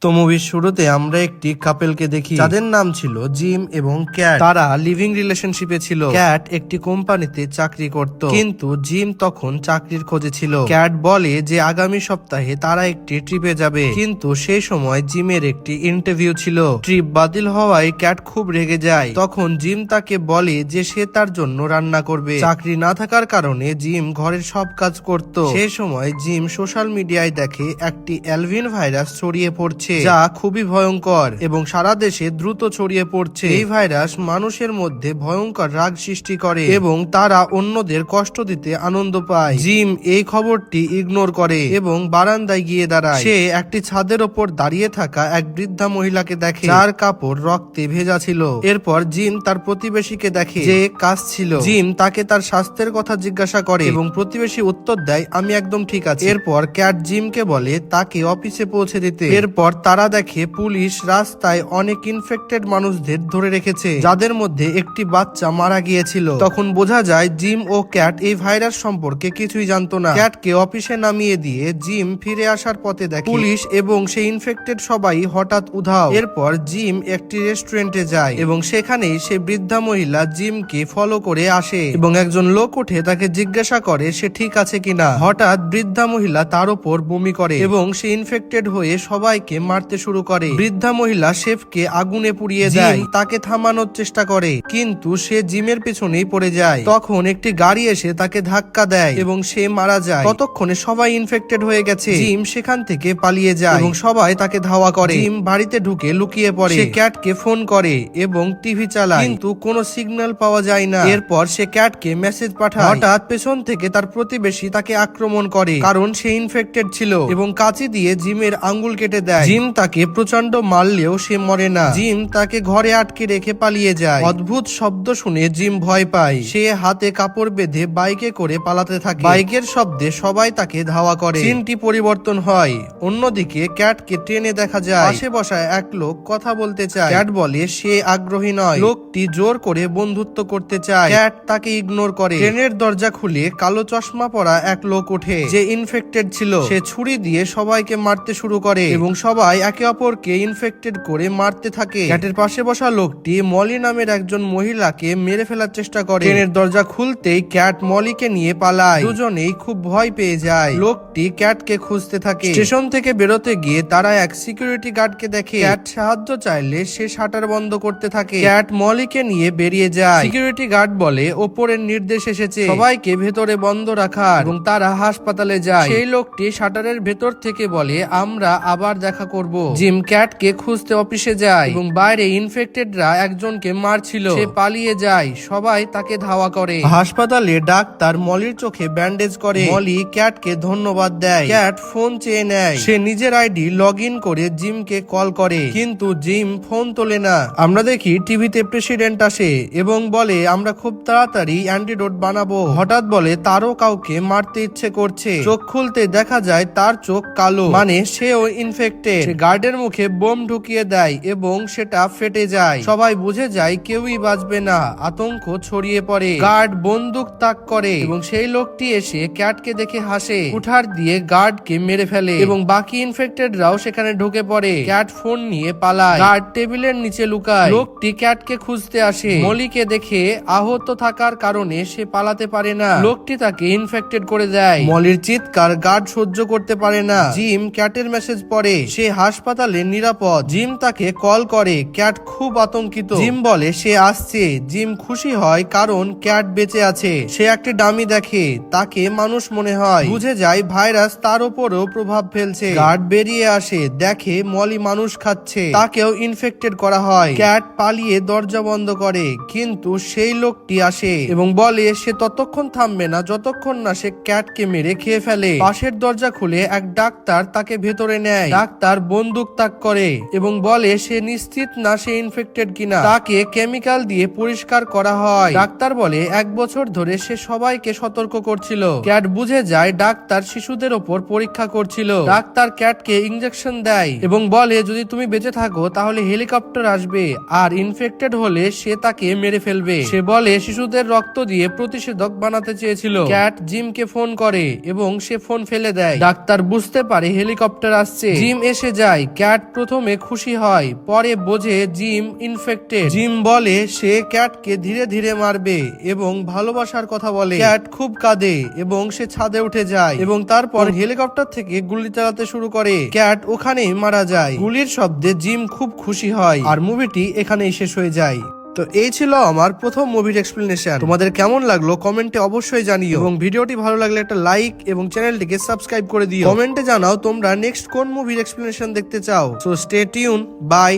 তো মুভির শুরুতে আমরা একটি কাপেলকে দেখি যাদের নাম ছিল জিম এবং ক্যাট। তারা লিভিং রিলেশনশিপে ছিল। ক্যাট একটি কোম্পানিতে চাকরি করত, কিন্তু জিম তখন চাকরির খোঁজে ছিল। ক্যাট বলে যে আগামী সপ্তাহে তারা একটি ট্রিপে যাবে, কিন্তু সেই সময় জিমের একটি ইন্টারভিউ ছিল। ট্রিপ বাতিল হওয়ায় ক্যাট খুব রেগে যায়। তখন জিম তাকে বলে যে সে তার জন্য রান্না করবে। চাকরি না থাকার কারণে জিম ঘরের সব কাজ করত। সেই সময় জিম সোশ্যাল মিডিয়ায় দেখে একটি অ্যালভিন ভাইরাস ছড়িয়ে পড়ছে, যা খুবই ভয়ঙ্কর এবং সারা দেশে দ্রুত ছড়িয়ে পড়ছে। এই ভাইরাস মানুষের মধ্যে ভয়ঙ্কর রাগ সৃষ্টি করে এবং তারা অন্যদের কষ্ট দিতে আনন্দ পায়। জিম এই খবরটি ইগনোর করে এবং বারান্দায় গিয়ে দাঁড়ায়। সে একটি ছাদের ওপর দাঁড়িয়ে থাকা এক বৃদ্ধা মহিলাকে দেখে, যার কাপড় রক্তে ভেজা ছিল। এরপর জিম তার প্রতিবেশীকে দেখে যে কাশছিল। জিম তাকে তার স্বাস্থ্যের কথা জিজ্ঞাসা করে এবং প্রতিবেশী উত্তর দেয়, আমি একদম ঠিক আছি। এরপর ক্যাট জিমকে বলে তাকে অফিসে পৌঁছে দিতে। এরপর তারা দেখে পুলিশ রাস্তায় অনেক ইনফেক্টেড মানুষদের ধরে রেখেছে, যাদের মধ্যে একটি বাচ্চা মারা গিয়েছিল। তখন বোঝা যায় জিম ও ক্যাট এই ভাইরাস সম্পর্কে কিছুই জানতো না। ক্যাটকে অফিসে নামিয়ে দিয়ে জিম ফিরে আসার পথে দেখে পুলিশ এবং সেই ইনফেক্টেড সবাই হঠাৎ উধাও। এরপর জিম একটি রেস্টুরেন্টে যায় এবং সেখানেই সে বৃদ্ধা মহিলা জিমকে ফলো করে আসে এবং একজন লোক উঠে তাকে জিজ্ঞাসা করে সে ঠিক আছে কিনা। হঠাৎ বৃদ্ধা মহিলা তার উপর বমি করে এবং সে ইনফেক্টেড হয়ে সবাইকে মারতে শুরু করে। বৃদ্ধা মহিলা শেফকে আগুনে পুড়িয়ে দেয়। তাকে থামানোর চেষ্টা করে, কিন্তু সে জিমের পেছনেই পড়ে যায়। তখন একটি গাড়ি এসে তাকে ধাক্কা দেয় এবং সে মারা যায়। ততক্ষণে সবাই ইনফেক্টেড হয়ে গেছে। জিম সেখান থেকে পালিয়ে যায় এবং সবাই তাকে ধাওয়া করে। জিম বাড়িতে ঢুকে লুকিয়ে পড়ে। সে ক্যাটকে ফোন করে এবং টিভি চালায়, কিন্তু কোনো সিগন্যাল পাওয়া যায় না। এরপর সে ক্যাটকে মেসেজ পাঠায়। হঠাৎ পেছন থেকে তার প্রতিবেশী তাকে আক্রমণ করে, কারণ সে ইনফেক্টেড ছিল, এবং কাঁচি দিয়ে জিমের আঙ্গুল কেটে দেয়। জিম তাকে প্রচন্ড মারলেও সে মরে না। জিম তাকে ঘরে আটকে রেখে পালিয়ে যায়। অদ্ভুত শব্দ শুনে জিম ভয় পায়। সে হাতে কাপড় বেঁধে বাইকে করে পালাতে থাকে। বাইকের শব্দে সবাই তাকে ধাওয়া করে। সিনটি পরিবর্তন হয়। অন্যদিকে ক্যাটকে ট্রেনে দেখা যায়। পাশে বসা এক লোক কথা বলতে চায়। ক্যাট বলে সে আগ্রহী নয়। লোকটি জোর করে বন্ধুত্ব করতে চায়। ক্যাট তাকে ইগনোর করে। ট্রেনের দরজা খুলে কালো চশমা পরা এক লোক ওঠে, যে ইনফেক্টেড ছিল। সে ছুরি দিয়ে সবাইকে মারতে শুরু করে এবং সবাই একে অপরকে ইনফেক্টেড করে মারতে থাকে। ক্যাটের পাশে বসা লোকটি মলি নামের একজন মহিলাকে মেরে ফেলার চেষ্টা করে। ট্রেনের দরজা খুলতেই ক্যাট মলিকে নিয়ে পালায়। দুজনেই খুব ভয় পেয়ে যায়। লোকটি ক্যাটকে খুঁজতে থাকে। স্টেশন থেকে বেরোতে গিয়ে তারা এক সিকিউরিটি গার্ডকে দেখে। ক্যাট সাহায্য চাইলে সে শাটার বন্ধ করতে থাকে। ক্যাট মলিকে নিয়ে বেরিয়ে যায়। সিকিউরিটি গার্ড বলে ওপরের নির্দেশ এসেছে সবাইকে ভেতরে বন্ধ রাখার, এবং তারা হাসপাতালে যায়। সেই লোকটি শাটারের ভেতর থেকে বলে আমরা আবার দেখা করব। জিম ক্যাটকে খুঁজতে অফিসে যায় এবং বাইরে ইনফেক্টেডরা একজনকে মারছিল। সে পালিয়ে যায়। সবাই তাকে ধাওয়া করে। হাসপাতালে ডাক্তার মলির চোখে ব্যান্ডেজ করে। মলি ক্যাটকে ধন্যবাদ দেয়। ক্যাট ফোন চেয়ে নেয়। সে নিজের আইডি লগ ইন করে জিমকে কল করে, কিন্তু জিম ফোন তোলে না। আমরা দেখি টিভিতে প্রেসিডেন্ট আসে এবং বলে আমরা খুব তাড়াতাড়ি অ্যান্টিডোট বানাবো। হঠাৎ বলে তারও কাউকে মারতে ইচ্ছে করছে। চোখ খুলতে দেখা যায় তার চোখ কালো, মানে সেও ইনফেক্টেড। গার্ডের মুখে বোম ঢুকিয়ে দেয় এবং সেটা ফেটে যায়। সবাই বুঝে যায় কেউই বাঁচবে না। আতঙ্ক ছড়িয়ে পড়ে। গার্ড বন্দুক তাক করে এবং সেই লোকটি এসে ক্যাটকে দেখে হাসে। কুঠার দিয়ে গার্ডকে মেরে ফেলে এবং বাকি ইনফেক্টেডরাও সেখানে ঢুকে পড়ে। ক্যাট ফোন নিয়ে পালায়। গার্ড টেবিলের নিচে লুকায়। লোকটি ক্যাটকে খুঁজতে আসে। মলিকে দেখে আহত থাকার কারণে সে পালাতে পারে না। লোকটি তাকে ইনফেক্টেড করে দেয়। মলির চিৎকার গার্ড সহ্য করতে পারে না। জিম ক্যাটের মেসেজ পড়ে সে হাসপাতালে নিরাপদ। জিম তাকে কল করে। ক্যাট খুব আতঙ্কিত। জিম বলে সে আসছে। জিম খুশি হয় কারণ ক্যাট বেঁচে আছে। সে একটি ডামি দেখে, তাকে মানুষ মনে হয়। বুঝে যায় ভাইরাস তার উপরও প্রভাব ফেলছে। গার্ড বেরিয়ে আসে, দেখে মলি মানুষ খাচ্ছে। তাকেও ইনফেক্টেড করা হয়। ক্যাট পালিয়ে দরজা বন্ধ করে, কিন্তু সেই লোকটি আসে এবং বলে সে ততক্ষণ থামবে না যতক্ষণ না সে ক্যাটকে মেরে খেয়ে ফেলে। পাশের দরজা খুলে এক ডাক্তার তাকে ভেতরে নেয়। ডাক্তার বন্দুক তাক করে এবং বলে সে নিশ্চিত না সে ইনফেক্টেড কিনা। তাকে কেমিক্যাল দিয়ে পরিষ্কার করা হয়। ডাক্তার বলে 1 বছর ধরে সে সবাইকে সতর্ক করছিল। ক্যাট বুঝে যায় ডাক্তার শিশুদের ওপর পরীক্ষা করছিল। ডাক্তার ক্যাটকে ইনজেকশন দেয় এবং বলে যদি তুমি বেঁচে থাকো তাহলে হেলিকপ্টার আসবে, আর ইনফেক্টেড হলে সে তাকে মেরে ফেলবে। সে বলে শিশুদের রক্ত দিয়ে প্রতিষেধক বানাতে চেয়েছিল। ক্যাট জিমকে ফোন করে এবং সে ফোন ফেলে দেয়। ডাক্তার বুঝতে পারে হেলিকপ্টার আসছে। জিম এসে যায়। ক্যাট প্রথমে খুশি হয়, পরে বোঝে জিম ইনফেক্টেড। জিম বলে সে ক্যাটকে ধীরে ধীরে মারবে এবং ভালোবাসার কথা বলে। ক্যাট খুব কাঁদে এবং সে ছাদে উঠে যায় এবং তারপর হেলিকপ্টার থেকে গুলি চালাতে শুরু করে। ক্যাট ওখানেই মারা যায়। গুলির শব্দে জিম খুব খুশি হয় আর মুভিটি এখানেই শেষ হয়ে যায়। তো এই ছিল আমার প্রথম মুভির এক্সপ্লেনেশন। তোমাদের কেমন লাগলো কমেন্টে অবশ্যই জানিও এবং ভিডিওটি ভালো লাগলে একটা লাইক এবং চ্যানেলটিকে সাবস্ক্রাইব করে দিও। কমেন্টে জানাও তোমরা নেক্সট কোন মুভির এক্সপ্লেনেশন দেখতে চাও। So stay tuned, by.